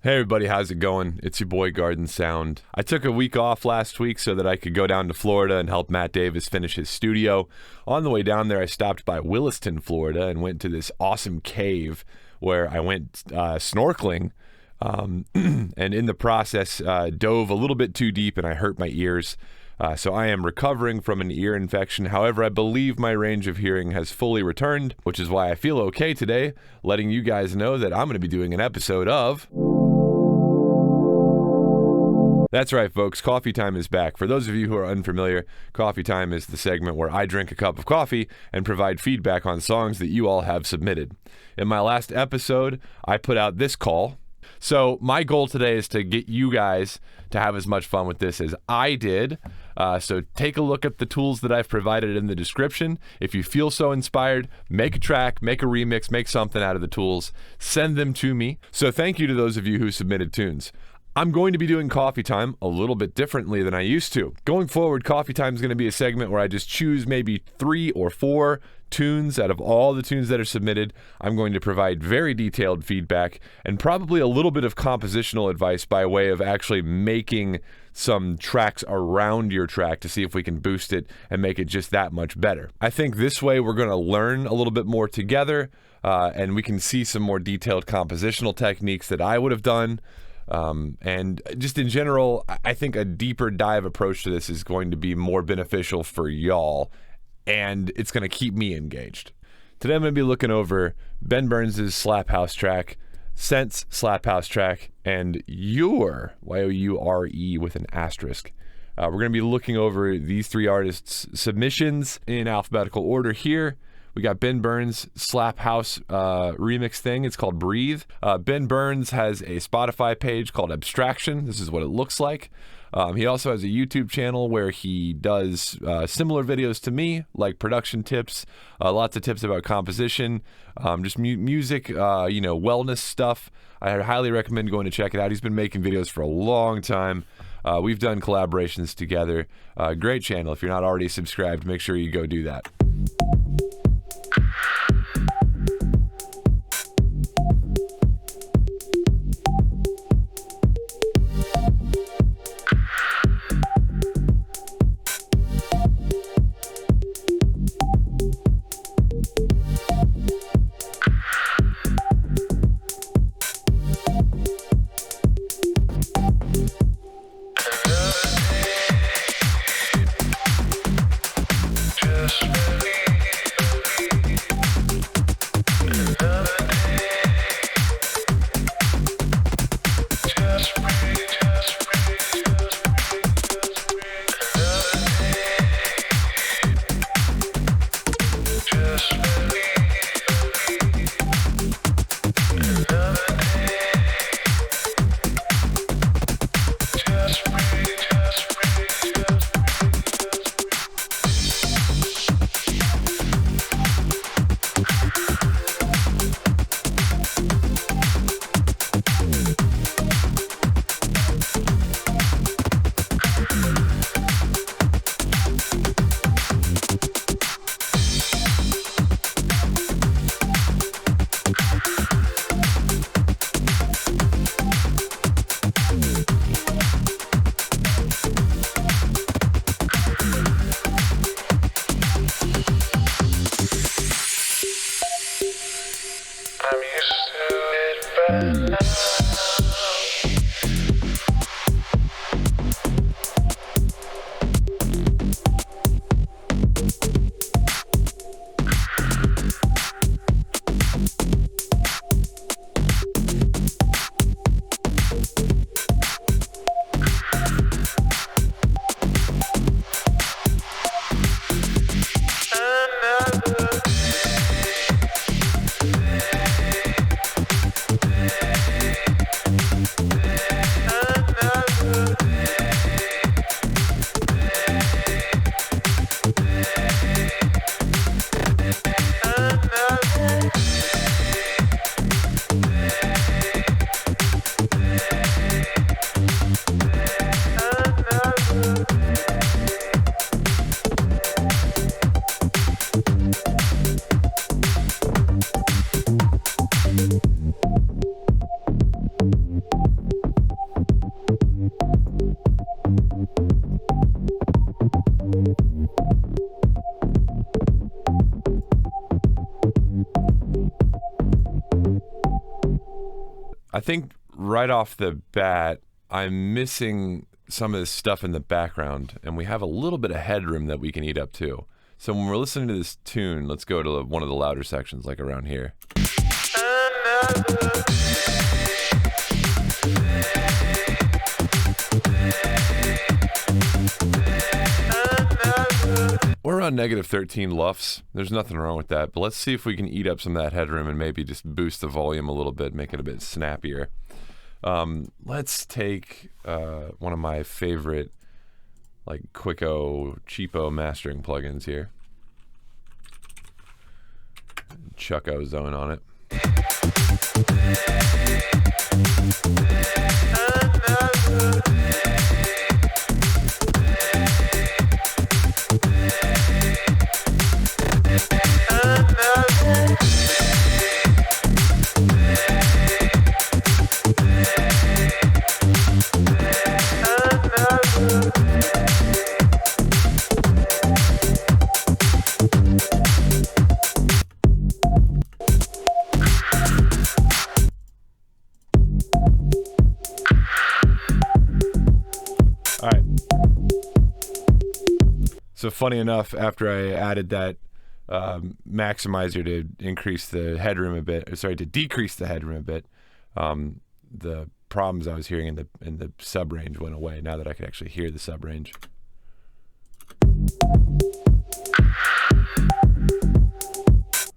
Hey everybody, how's it going? It's your boy Garden Sound. I took a week off last week so that I could go down to Florida and help Matt Davis finish his studio. On the way down there, I stopped by Williston, Florida, and went to this awesome cave where I went snorkeling, and in the process dove a little bit too deep and I hurt my ears. So I am recovering from an ear infection. However, I believe my range of hearing has fully returned, which is why I feel okay today, letting you guys know that I'm going to be doing an episode of... That's right, folks. Coffee Time is back. For those of you who are unfamiliar, Coffee Time is the segment where I drink a cup of coffee and provide feedback on songs that you all have submitted. In my last episode, I put out this call. So my goal today is to get you guys to have as much fun with this as I did. So take a look at the tools that I've provided in the description. If you feel so inspired, make a track, make a remix, make something out of the tools, send them to me. So thank you to those of you who submitted tunes. I'm going to be doing Coffee Time a little bit differently than I used to. Going forward, Coffee Time is going to be a segment where I just choose maybe 3 or 4 tunes out of all the tunes that are submitted. I'm going to provide very detailed feedback and probably a little bit of compositional advice by way of actually making some tracks around your track to see if we can boost it and make it just that much better. I think this way we're going to learn a little bit more together, and we can see some more detailed compositional techniques that I would have done. And just in general, I think a deeper dive approach to this is going to be more beneficial for y'all, and it's going to keep me engaged. Today I'm going to be looking over Ben Burns' Slaphouse track, Sense Slaphouse track, and Youre, Y-O-U-R-E with an asterisk. We're going to be looking over these 3 artists' submissions in alphabetical order here. We got Ben Burns' Slaphouse remix thing. It's called Breathe. Ben Burns has a Spotify page called Abstraction. This is what it looks like. He also has a YouTube channel where he does similar videos to me, like production tips, lots of tips about composition, just music, wellness stuff. I highly recommend going to check it out. He's been making videos for a long time. We've done collaborations together. Great channel. If you're not already subscribed, make sure you go do that. Just believe. think right off the bat, I'm missing some of this stuff in the background, and we have a little bit of headroom that we can eat up too. So when we're listening to this tune, let's go to one of the louder sections, like around here. We're around -13 LUFS. There's nothing wrong with that, but let's see if we can eat up some of that headroom and maybe just boost the volume a little bit, make it a bit snappier. Let's take one of my favorite like Quicko, cheapo mastering plugins here. Chuck Ozone on it. So funny enough, after I added that maximizer to increase the headroom a bit, or sorry, to decrease the headroom a bit, the problems I was hearing in the sub range went away. Now that I could actually hear the sub range.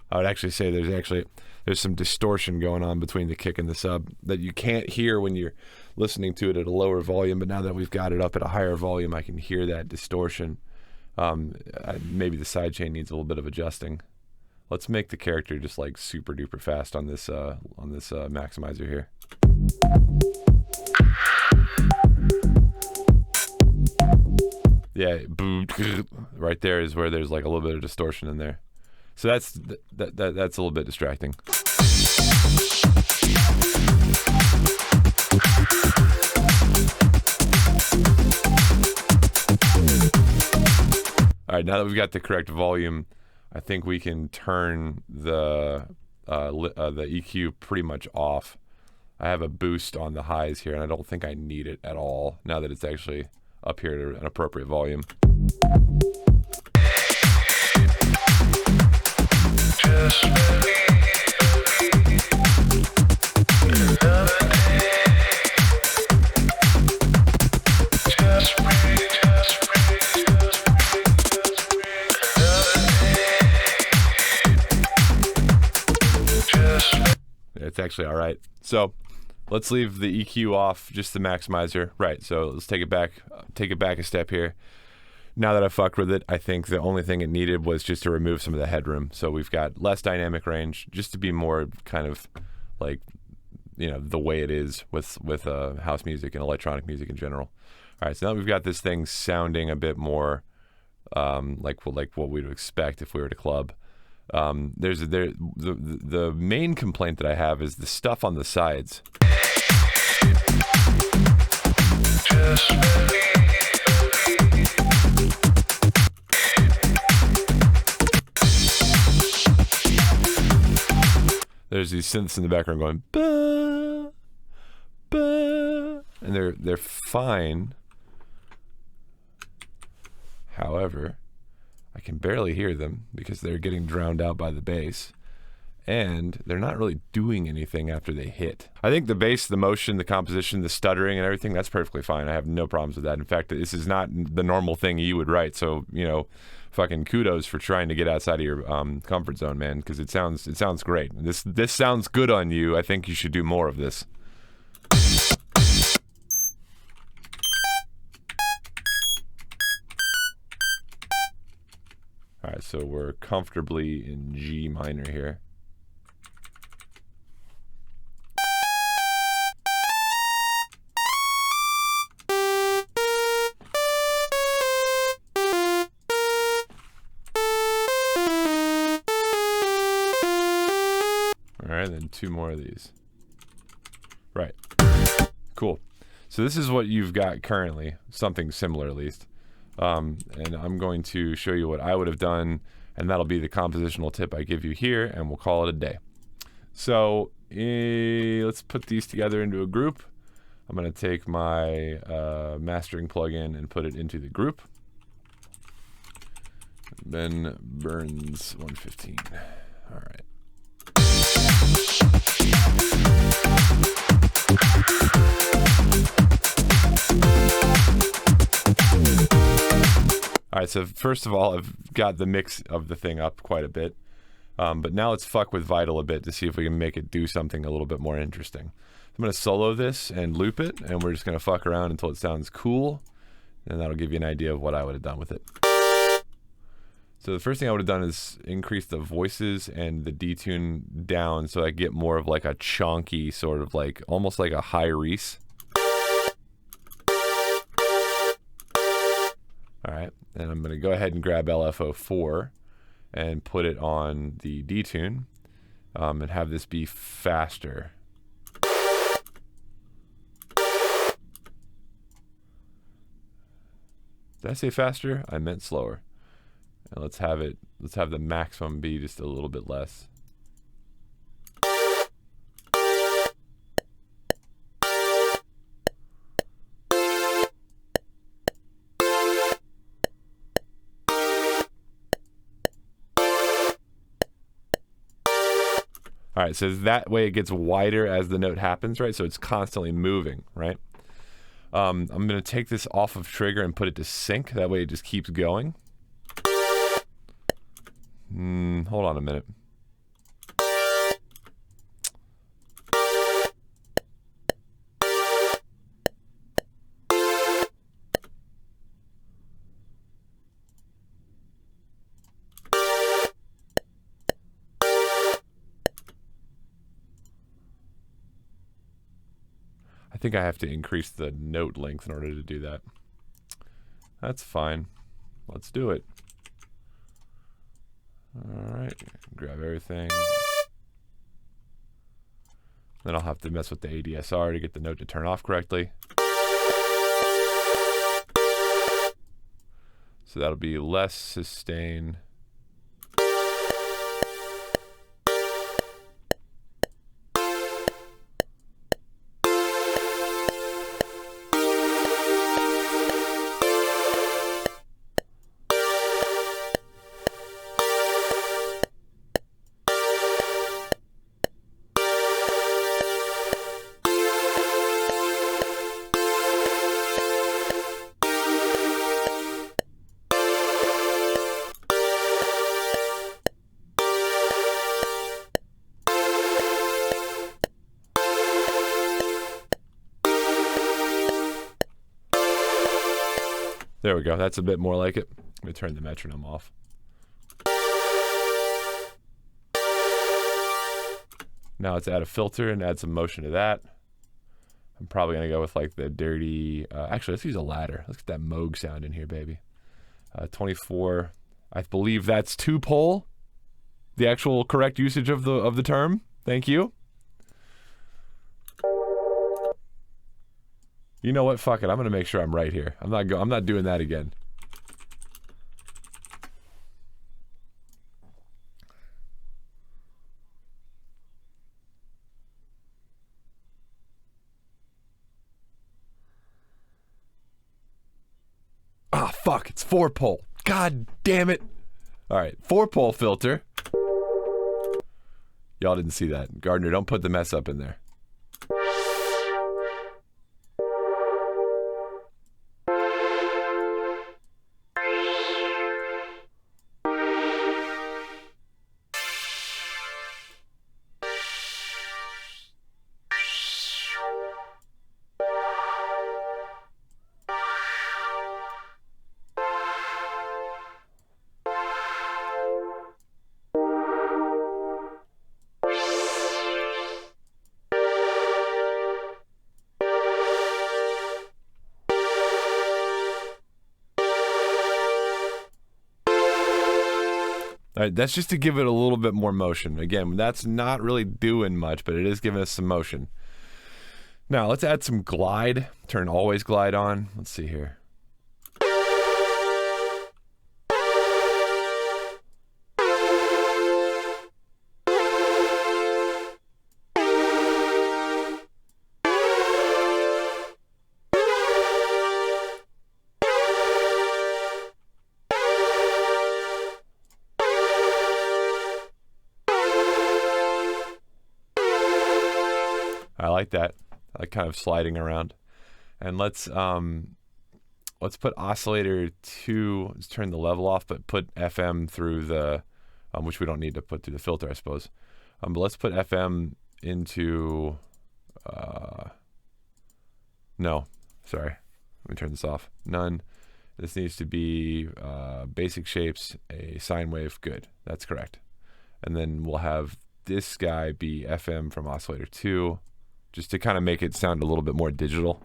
I would actually say there's some distortion going on between the kick and the sub that you can't hear when you're listening to it at a lower volume. But now that we've got it up at a higher volume, I can hear that distortion. Maybe the sidechain needs a little bit of adjusting. Let's make the character just like super duper fast on this maximizer here. Yeah, right there is where there's like a little bit of distortion in there. So that's a little bit distracting. All right, now that we've got the correct volume, I think we can turn the EQ pretty much off. I have a boost on the highs here, and I don't think I need it at all now that it's actually up here at an appropriate volume. It's actually all right. So let's leave the EQ off, just the maximizer. Right, so let's take it back a step here. Now that I fucked with it, I think the only thing it needed was just to remove some of the headroom. So we've got less dynamic range, just to be more kind of like, you know, the way it is with house music and electronic music in general. All right, so now we've got this thing sounding a bit more like what we'd expect if we were to club. The main complaint that I have is the stuff on the sides. There's these synths in the background going ba, ba, and they're fine. However, I can barely hear them because they're getting drowned out by the bass, and they're not really doing anything after they hit. I think the bass, the motion, the composition, the stuttering and everything, that's perfectly fine. I have no problems with that. In fact, this is not the normal thing you would write. So, you know, fucking kudos for trying to get outside of your comfort zone, man, because it sounds great. This sounds good on you. I think you should do more of this. All right, so we're comfortably in G minor here. All right, then two more of these. Right. Cool. So this is what you've got currently, something similar at least. And I'm going to show you what I would have done, and that'll be the compositional tip I give you here, and we'll call it a day. So let's put these together into a group. I'm going to take my mastering plugin and put it into the group. Ben Burns 115. All right. All right, so first of all, I've got the mix of the thing up quite a bit. But now let's fuck with Vital a bit to see if we can make it do something a little bit more interesting. I'm going to solo this and loop it, and we're just going to fuck around until it sounds cool, and that'll give you an idea of what I would have done with it. So the first thing I would have done is increase the voices and the detune down so I get more of like a chonky sort of like, almost like a high Reese. Alright, and I'm going to go ahead and grab LFO4 and put it on the detune and have this be faster. Did I say faster? I meant slower. And let's have the maximum be just a little bit less. All right, so that way it gets wider as the note happens, right? So it's constantly moving, right? I'm going to take this off of trigger and put it to sync. That way it just keeps going. Hold on a minute. I think I have to increase the note length in order to do that. That's fine. Let's do it. Alright, grab everything. Then I'll have to mess with the ADSR to get the note to turn off correctly. So that'll be less sustain. There we go. That's a bit more like it. Let me turn the metronome off. Now let's add a filter and add some motion to that. I'm probably going to go with like the dirty... actually, let's use a ladder. Let's get that Moog sound in here, baby. 24. I believe that's 2-pole. The actual correct usage of the term. Thank you. You know what? Fuck it. I'm gonna make sure I'm right here. I'm not doing that again. Ah, fuck. It's 4-pole. God damn it. All right, 4-pole filter. Y'all didn't see that. Gardner, don't put the mess up in there. All right, that's just to give it a little bit more motion. Again, that's not really doing much, but it is giving us some motion. Now, let's add some glide. Turn always glide on. Let's see here. I like that. I like kind of sliding around. And let's put oscillator 2, let's turn the level off, but put FM through the, which we don't need to put through the filter, I suppose. But let's put FM into, no, sorry. Let me turn this off. None. This needs to be basic shapes, a sine wave. Good. That's correct. And then we'll have this guy be FM from oscillator 2, just to kind of make it sound a little bit more digital.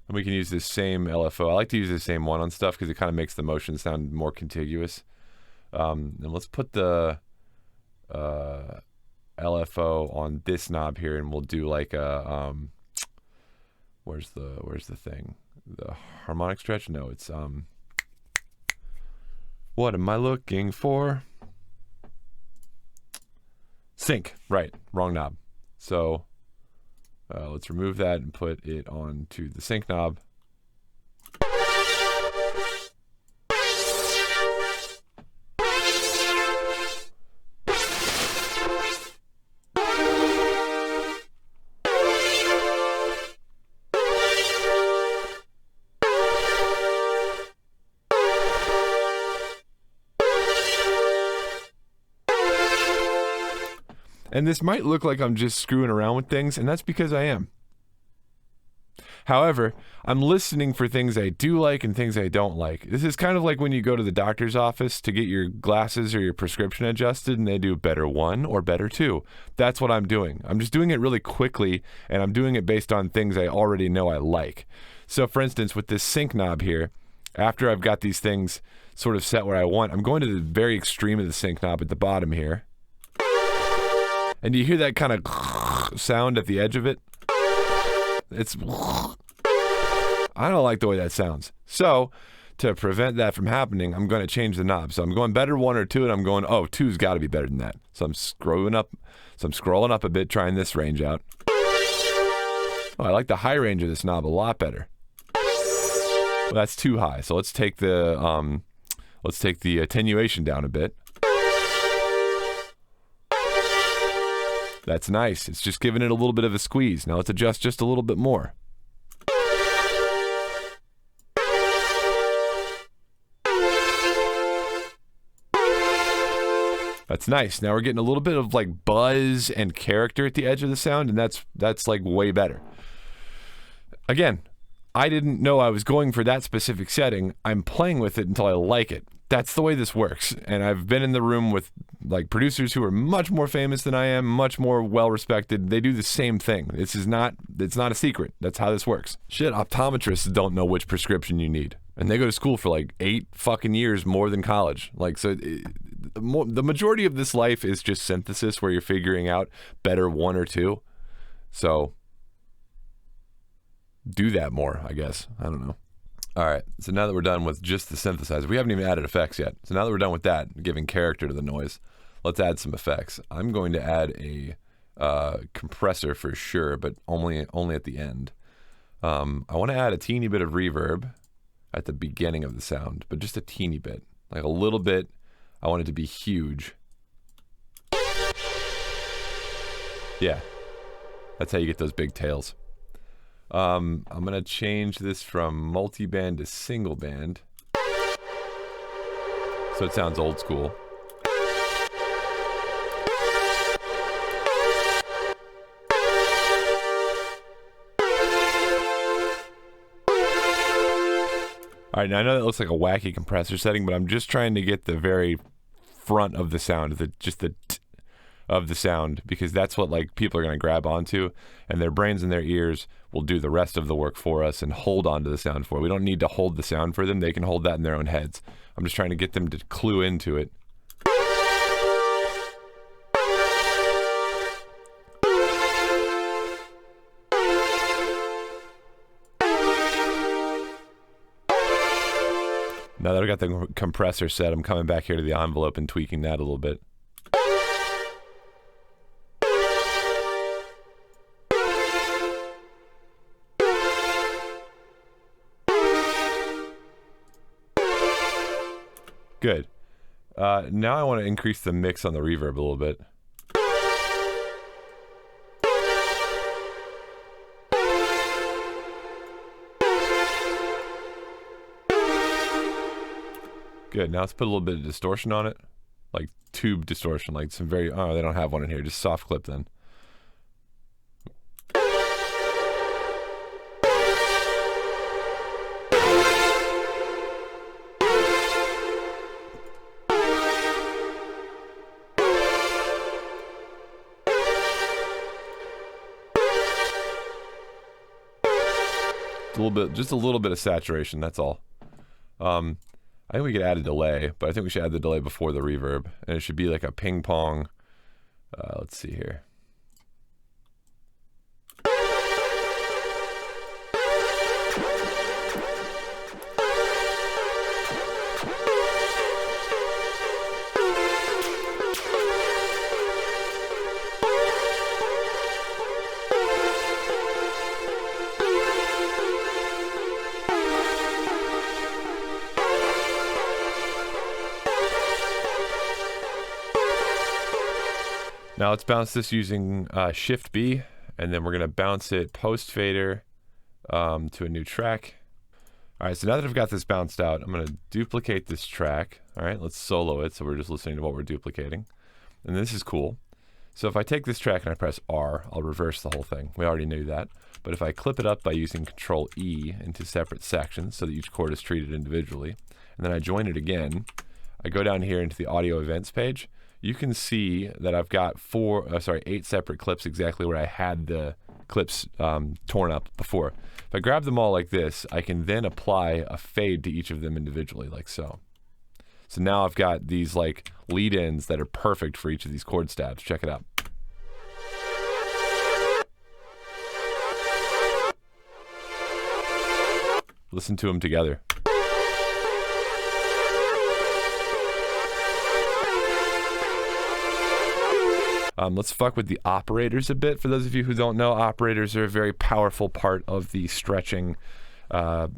And we can use this same LFO. I like to use the same one on stuff because it kind of makes the motion sound more contiguous. And let's put the LFO on this knob here, and we'll do like a where's the thing? The harmonic stretch? No, it's what am I looking for? Sync. Right, wrong knob. So let's remove that and put it onto the sync knob. And this might look like I'm just screwing around with things, and that's because I am. However, I'm listening for things I do like and things I don't like. This is kind of like when you go to the doctor's office to get your glasses or your prescription adjusted, and they do better 1 or better 2. That's what I'm doing. I'm just doing it really quickly, and I'm doing it based on things I already know I like. So for instance, with this sync knob here, after I've got these things sort of set where I want, I'm going to the very extreme of the sync knob at the bottom here. And you hear that kind of sound at the edge of it? It's... I don't like the way that sounds. So, to prevent that from happening, I'm going to change the knob. So I'm going better 1 or 2, and I'm going, oh, 2's got to be better than that. So I'm scrolling up a bit, trying this range out. Oh, I like the high range of this knob a lot better. Well, that's too high. So let's take the attenuation down a bit. That's nice. It's just giving it a little bit of a squeeze. Now let's adjust just a little bit more. That's nice. Now we're getting a little bit of like buzz and character at the edge of the sound, and that's like way better. Again, I didn't know I was going for that specific setting. I'm playing with it until I like it. That's the way this works. And I've been in the room with like producers who are much more famous than I am, much more well-respected. They do the same thing. It's not a secret. That's how this works. Shit, optometrists don't know which prescription you need. And they go to school for like 8 fucking years more than college. Like, so the majority of this life is just synthesis where you're figuring out better 1 or 2. So do that more, I guess. I don't know. All right, so now that we're done with just the synthesizer, we haven't even added effects yet. So now that we're done with that, giving character to the noise, let's add some effects. I'm going to add a compressor for sure, but only at the end. I want to add a teeny bit of reverb at the beginning of the sound, but just a teeny bit, like a little bit. I want it to be huge. Yeah, that's how you get those big tails. I'm going to change this from multi-band to single band, so it sounds old school. All right, now I know that looks like a wacky compressor setting, but I'm just trying to get the very front of the sound, just the t of the sound, because that's what like people are going to grab onto, and their brains and their ears will do the rest of the work for us and hold on to the sound for it. We don't need to hold the sound for them. They can hold that in their own heads. I'm just trying to get them to clue into it. Now that I've got the compressor set, I'm coming back here to the envelope and tweaking that a little bit. Good. Now I want to increase the mix on the reverb a little bit. Good. Now let's put a little bit of distortion on it. Like tube distortion, like some very, oh, they don't have one in here, just soft clip then. Just a little bit of saturation, that's all. I think we could add a delay, but I think we should add the delay before the reverb. And it should be like a ping pong. Let's see here. Now let's bounce this using Shift B, and then we're going to bounce it post fader to a new track. All right, so now that I've got this bounced out, I'm going to duplicate this track. All right, let's solo it, so we're just listening to what we're duplicating. And this is cool. So if I take this track and I press R, I'll reverse the whole thing. We already knew that. But if I clip it up by using Control E into separate sections so that each chord is treated individually, and then I join it again, I go down here into the audio events page, you can see that I've got 8 separate clips exactly where I had the clips torn up before. If I grab them all like this, I can then apply a fade to each of them individually, like so. So now I've got these like lead-ins that are perfect for each of these chord stabs. Check it out. Listen to them together. Let's fuck with the operators a bit. For those of you who don't know, operators are a very powerful part of the stretching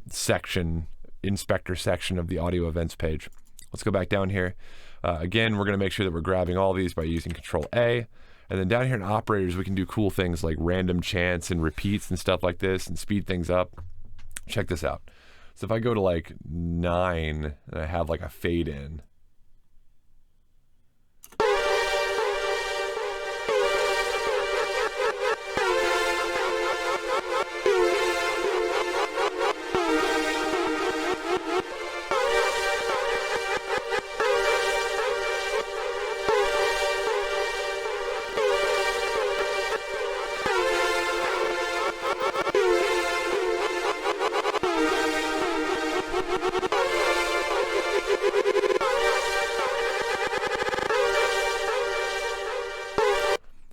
section, inspector section of the audio events page. Let's go back down here. Again, we're going to make sure that we're grabbing all these by using Control A. And then down here in operators, we can do cool things like random chants and repeats and stuff like this and speed things up. Check this out. So if I go to like 9 and I have like a fade in,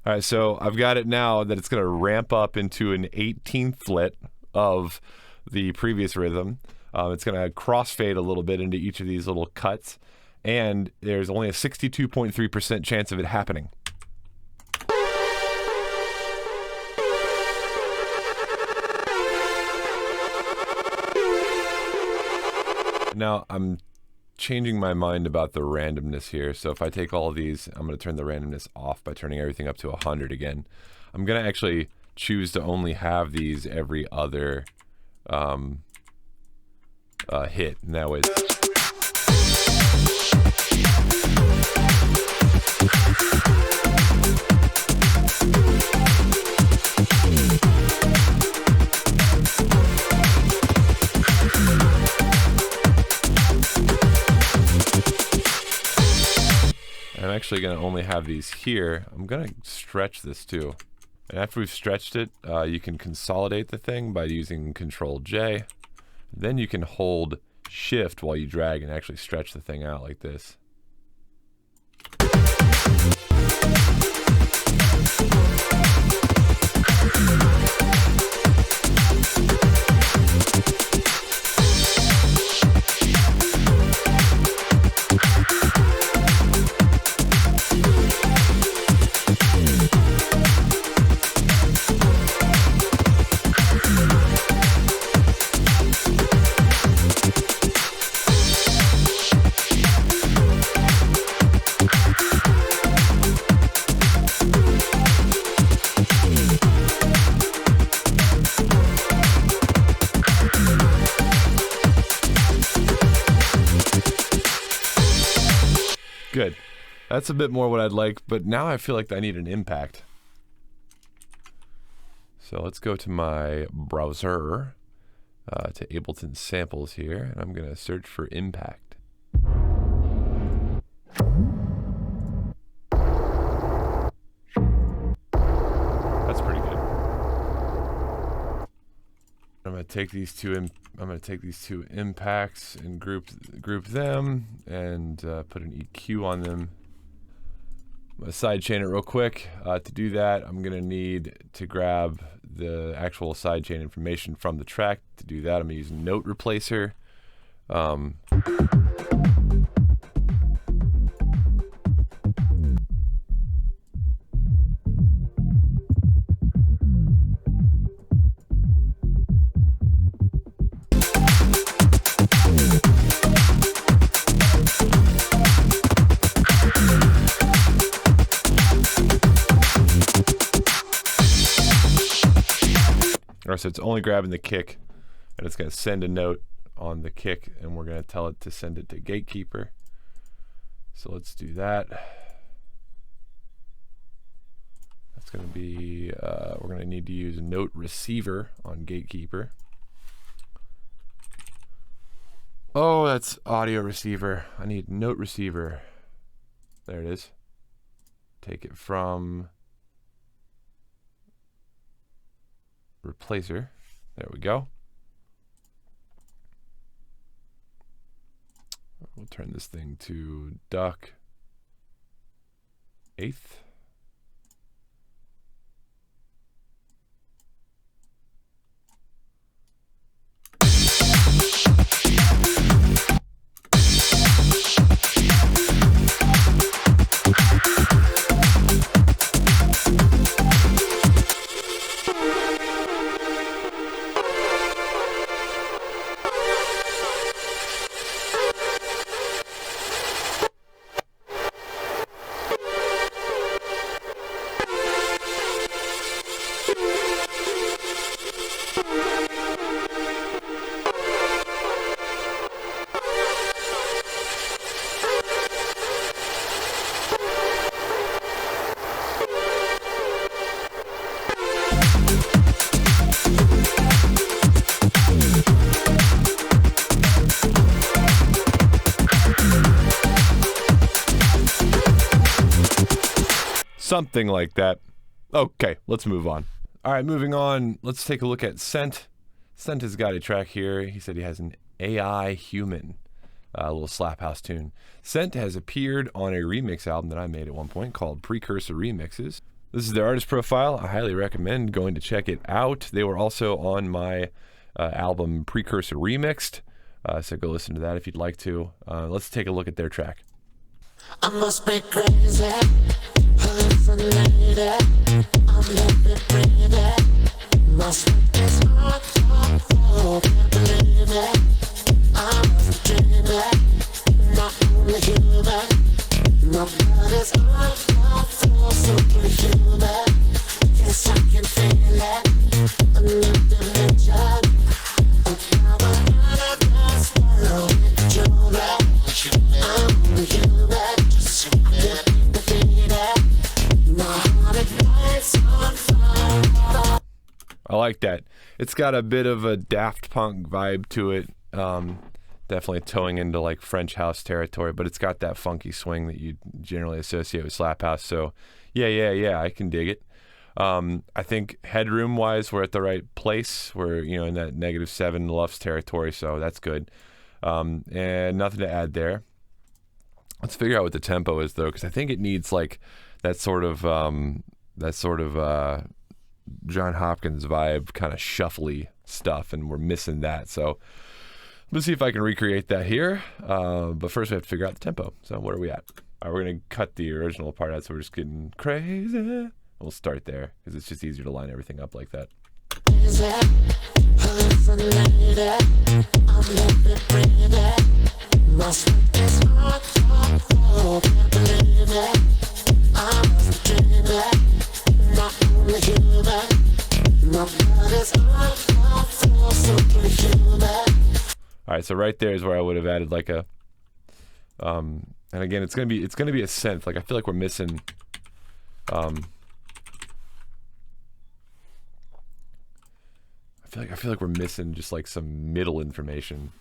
all right, so I've got it now that it's going to ramp up into an 18th flit of the previous rhythm. It's going to crossfade a little bit into each of these little cuts, and there's only a 62.3% chance of it happening. Now, I'm changing my mind about the randomness here. So if I take all of these, I'm going to turn the randomness off by turning everything up to 100 again. I'm going to actually choose to only have these every other hit, and that way I'm actually going to only have these here. I'm going to stretch this too. And after we've stretched it, you can consolidate the thing by using Control J. Then you can hold Shift while you drag and actually stretch the thing out like this. Good. That's a bit more what I'd like, but now I feel like I need an impact. So let's go to my browser, to Ableton samples here, and I'm going to search for impact. That's pretty good. I'm going to take these two. I'm going to take these two impacts and group them, and put an EQ on them. I'm going to sidechain it real quick. To do that, I'm going to need to grab the actual sidechain information from the track. To do that, I'm going to use a note replacer. Alright, so it's only grabbing the kick, and it's going to send a note on the kick, and we're going to tell it to send it to Gatekeeper. So let's do that. That's going to be, we're going to need to use note receiver on Gatekeeper. Oh, that's audio receiver. I need note receiver. There it is. Take it from replacer. There we go. We'll turn this thing to duck 1/8. Something like that. Okay, let's move on. All right, moving on. Let's take a look at Scent. Scent has got a track here. He said he has an AI Human, a little Slaphouse tune. Scent has appeared on a remix album that I made at one point called Precursor Remixes. This is their artist profile. I highly recommend going to check it out. They were also on my album Precursor Remixed, so go listen to that if you'd like to. Let's take a look at their track. I must be crazy, hallucinated, I'm living, breathing, must be this hard, can't believe it, I must be dreaming, not only human, nobody's I feel superhuman, yes I can feel it, a new dimension, a power out of this world, I'm only human. I like that. It's got a bit of a Daft Punk vibe to it. Definitely towing into like French house territory, but it's got that funky swing that you generally associate with Slaphouse. So yeah, I can dig it. I think headroom wise, we're at the right place. We're, in that -7 LUFS territory, so that's good. And nothing to add there. Let's figure out what the tempo is though, because I think it needs like that sort of John Hopkins vibe, kind of shuffly stuff, and we're missing that. So let's see if I can recreate that here. But first we have to figure out the tempo. So where are we at? All right, we're gonna cut the original part out, so we're just getting crazy. We'll start there because it's just easier to line everything up like that. All right, so right there is where I would have added like a And again, it's gonna be a synth. Like I feel like we're missing. I feel like we're missing just like some middle information.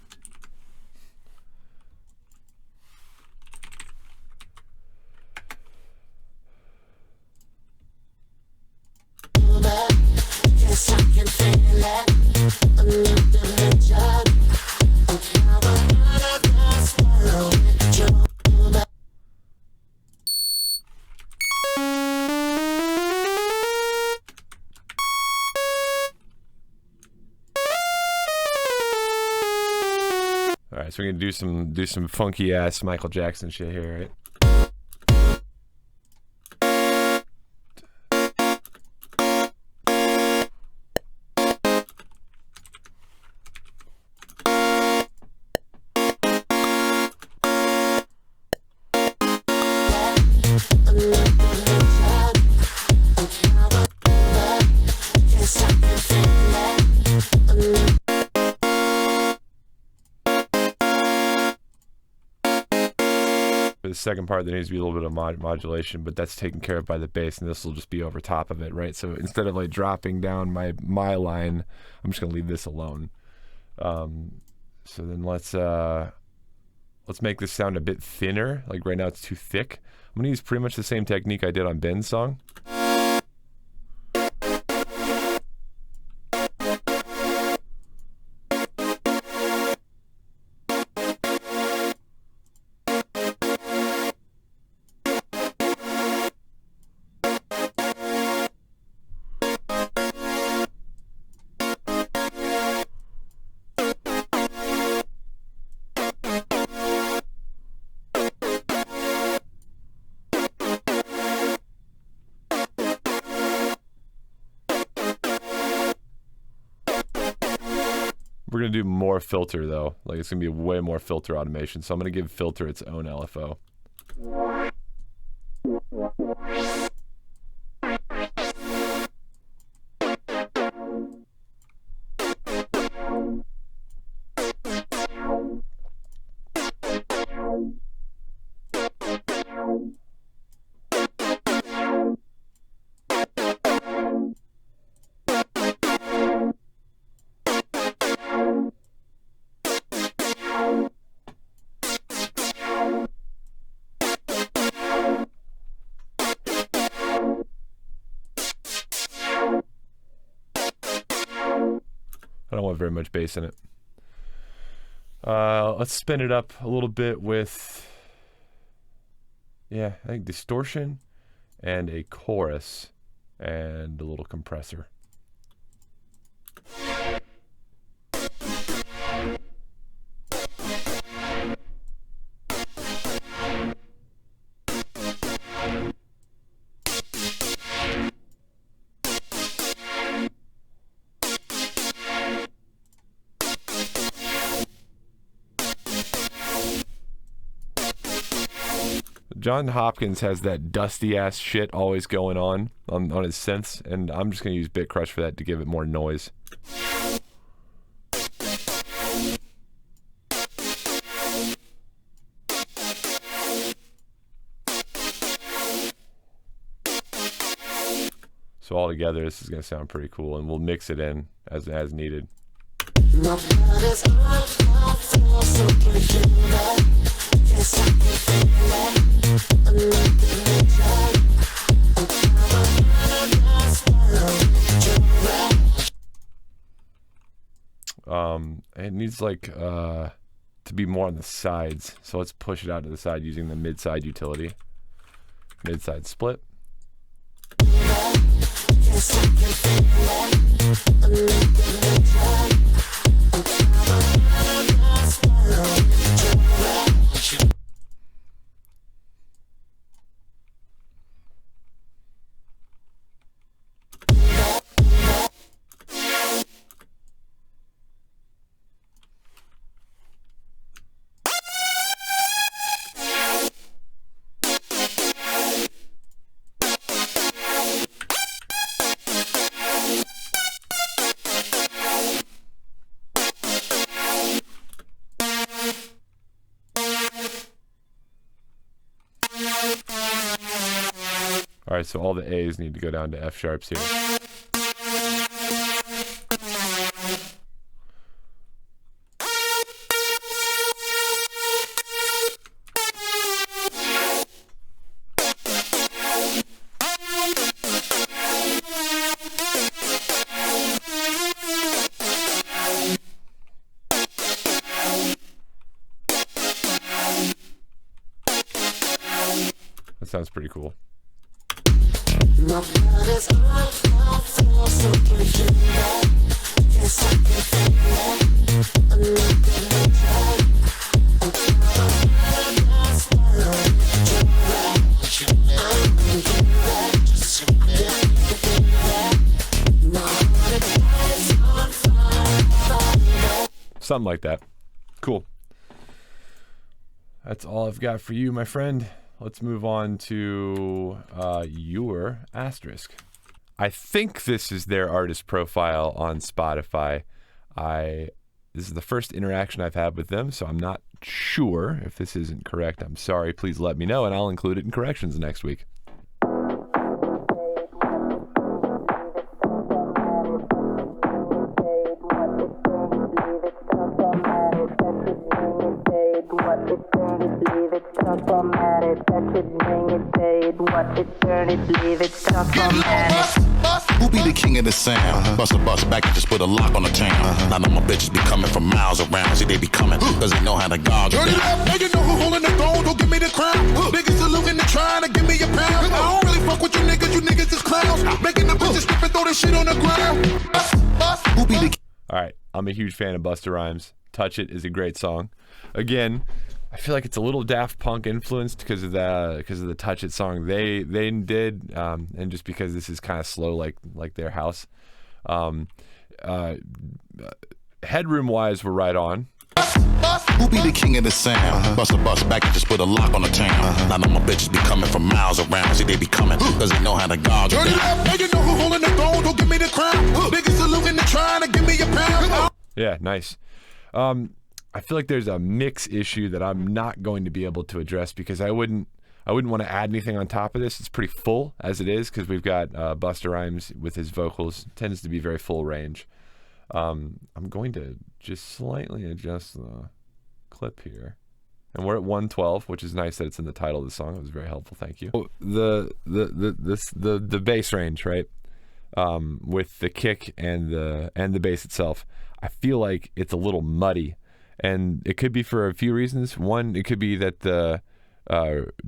Alright, so we're gonna do some funky ass Michael Jackson shit here, right? For the second part, there needs to be a little bit of modulation, but that's taken care of by the bass, and this will just be over top of it, right? So instead of like dropping down my line, I'm just gonna leave this alone. So then let's make this sound a bit thinner. Like right now it's too thick. I'm gonna use pretty much the same technique I did on Ben's song. We're gonna do more filter though. Like it's gonna be way more filter automation. So I'm gonna give filter its own LFO. I don't want very much bass in it. Let's spin it up a little bit with, yeah, I think distortion and a chorus and a little compressor. John Hopkins has that dusty ass shit always going on his synths, and I'm just gonna use Bit Crush for that to give it more noise. So all together, this is gonna sound pretty cool, and we'll mix it in as needed. It needs like to be more on the sides, so let's push it out to the side using the mid-side utility. Mid-side split. All right, so all the A's need to go down to F sharps here. That sounds pretty cool. Something like that. Cool. That's all I've got for you, my friend. Let's move on to your asterisk. I think this is their artist profile on Spotify. This is the first interaction I've had with them, so I'm not sure if this isn't correct. I'm sorry. Please let me know, and I'll include it in corrections next week. Who be the king of the sound? Bust a bust back and just put a lock on the town. I know my bitches be coming from miles around. See, they be coming because they know how to guard. Turn it up, now you know who holding the gold. Don't give me the crown. Niggas saluting and trying to give me a pound. I don't really fuck with you niggas is clowns. Making the bitches strip and throw this shit on the ground. Who be the All right, I'm a huge fan of Busta Rhymes. Touch It is a great song. Again, I feel like it's a little Daft Punk influenced because of the Touch It song they did, and just because this is kind of slow like their house. Headroom wise, we're right on. Who be the king of the sound? Bust a bust back and just put a lock on the town. I know my bitches be coming from miles around. See, they be coming because they know how to guard. Turn it up, now you know who holding the gold. Don't give me the crown. Niggas saluting and trying to give me a pound. Yeah, nice. I feel like there's a mix issue that I'm not going to be able to address because I wouldn't want to add anything on top of this. It's pretty full as it is because we've got Busta Rhymes with his vocals, tends to be very full range. I'm going to just slightly adjust the clip here. And we're at 112, which is nice that it's in the title of the song. It was very helpful, thank you. The bass range, right? With the kick and the bass itself, I feel like it's a little muddy. And it could be for a few reasons. One, it could be that the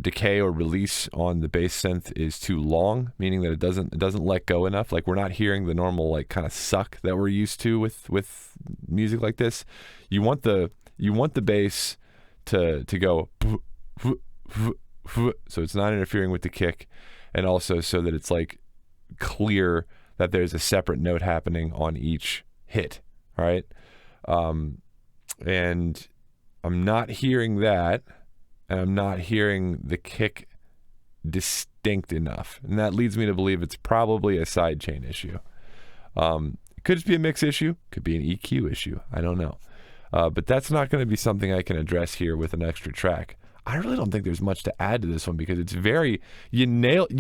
decay or release on the bass synth is too long, meaning that it doesn't let go enough. Like we're not hearing the normal like kind of suck that we're used to with music like this. You want the bass to go so it's not interfering with the kick, and also so that it's like clear that there's a separate note happening on each hit, right? And I'm not hearing that, and I'm not hearing the kick distinct enough, and that leads me to believe it's probably a sidechain issue. It could just be a mix issue, could be an EQ issue, I don't know. But that's not going to be something I can address here with an extra track. I really don't think there's much to add to this one because it's very, you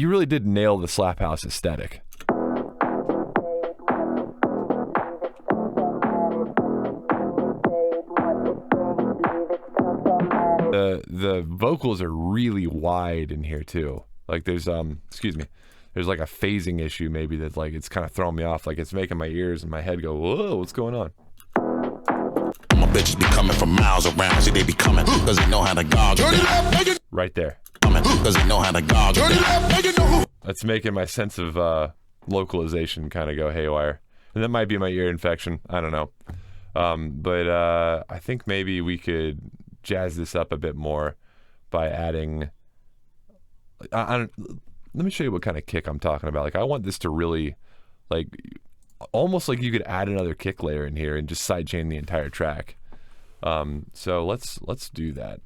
really did nail the Slaphouse aesthetic. The vocals are really wide in here too. Like there's there's like a phasing issue maybe that like it's kind of throwing me off. Like it's making my ears and my head go, whoa, what's going on? My bitches be coming from miles around. See, they be coming because they know how to guard. Right there. Because they know how to guard. That's making my sense of localization kind of go haywire. And that might be my ear infection. I don't know. But I think maybe we could jazz this up a bit more by adding let me show you what kind of kick I'm talking about. Like I want this to really like almost like you could add another kick layer in here and just sidechain the entire track. So let's do that.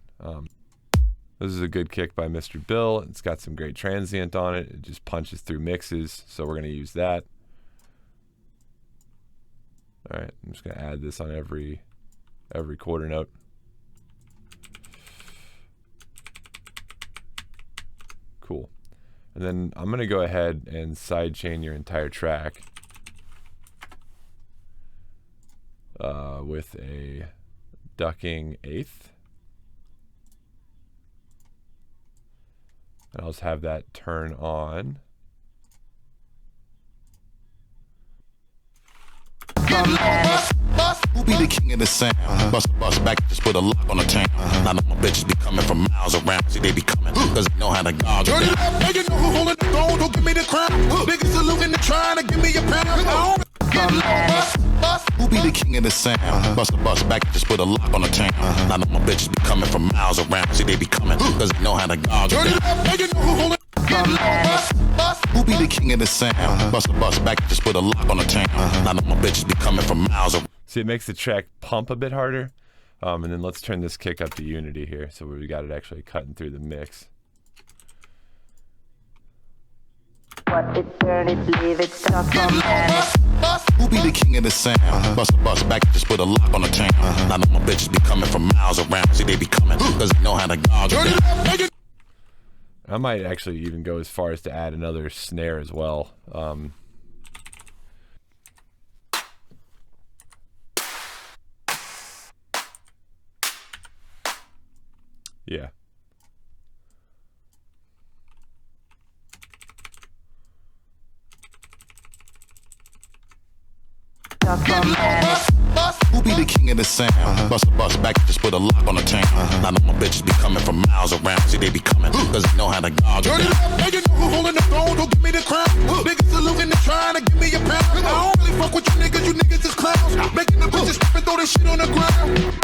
This is a good kick by Mr. Bill. It's got some great transient on it. It just punches through mixes, so we're going to use that. All right, I'm just going to add this on every quarter note. Cool. And then I'm going to go ahead and sidechain your entire track with a ducking eighth. And I'll just have that turn on. Who be the king of the sound? Bust back, just put a lock on the tank. Now my bitches be coming from miles around. See, they be coming, cause they know how to guard. Dirty left, now you know who holding the gold. Don't give me the crown. Niggas saluting and trying to give me a pound. Who be the king of the sound? Bust back, just put a lock on the tank. Now my bitches be coming from miles around. See, they be coming, cause they know how to guard. Dirty left, now you know who holding. Who be the king of the sound? Bust back, just put a lock on the tank. Now my bitches be coming from miles around. See, it makes the track pump a bit harder. And then let's turn this kick up to unity here, so we got it actually cutting through the mix. What it, turn it, leave it, stop on that. Who be the king of the sound? Bust back, just put a lock on the tank. Now my bitches be coming from miles around. See, they be coming, cause they know how to guard. I might actually even go as far as to add another snare as well. Yeah. Who be the king of the sound? Bust back, just put a lock on the tank. Now my bitches be coming from miles around. See, they be coming, cause they know how to guard. Dirty left, now you know who holding the gold. Don't give me the crown. Niggas saluting and trying to give me a pound. I don't really fuck with you niggas is clowns. Making the bitches step and throw this shit on the ground.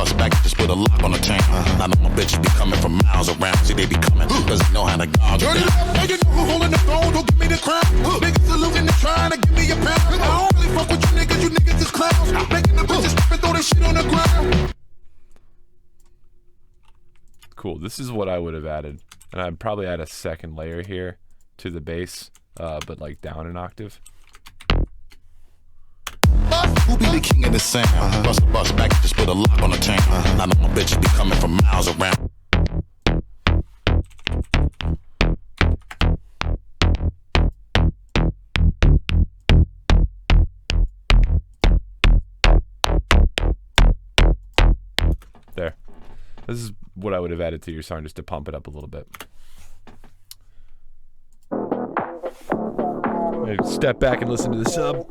Bust back, just put a lock on the tank. Now my bitches be coming from miles around. See, they be coming, cause they know how to guard. Dirty left, now you know who holding the gold. Don't give me the crown. Niggas saluting and trying to give me a pound. I don't really fuck with you niggas is clowns. Making the bitches step and throw this shit on the ground. Cool. This is what I would have added. And I'd probably add a second layer here to the bass, but like down an octave. Who be the king of the sound? Bust back, just put a lock on the tank. Now my bitches be coming from miles around. There. This is what I would have added to your song just to pump it up a little bit. Maybe step back and listen to the sub.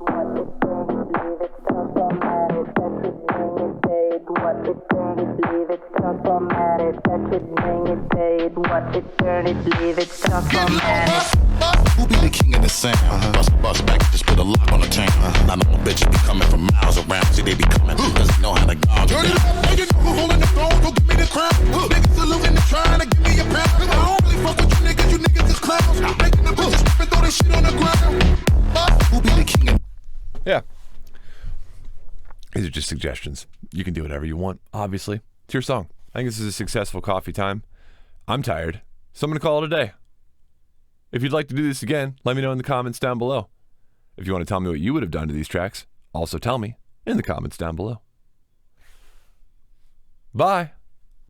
What it, turn it, leave it, stop on that. Touch it, bring it, pay it. What it, turn it, leave it, stop on that. Who be the king of the sound? Bust back, just put a lock on the tank. Now my bitches be coming from miles around. See, they be coming, cause they know how to guard. Dirty left, now you know who holding the gold. Don't give me the crown. Niggas saluting and trying to give me a pound. I don't really fuck with you niggas is clowns. Making the bitches step and throw this shit on the ground. Who be the king of... Yeah. These are just suggestions. You can do whatever you want, obviously. It's your song. I think this is a successful coffee time. I'm tired, so I'm going to call it a day. If you'd like to do this again, let me know in the comments down below. If you want to tell me what you would have done to these tracks, also tell me in the comments down below. Bye.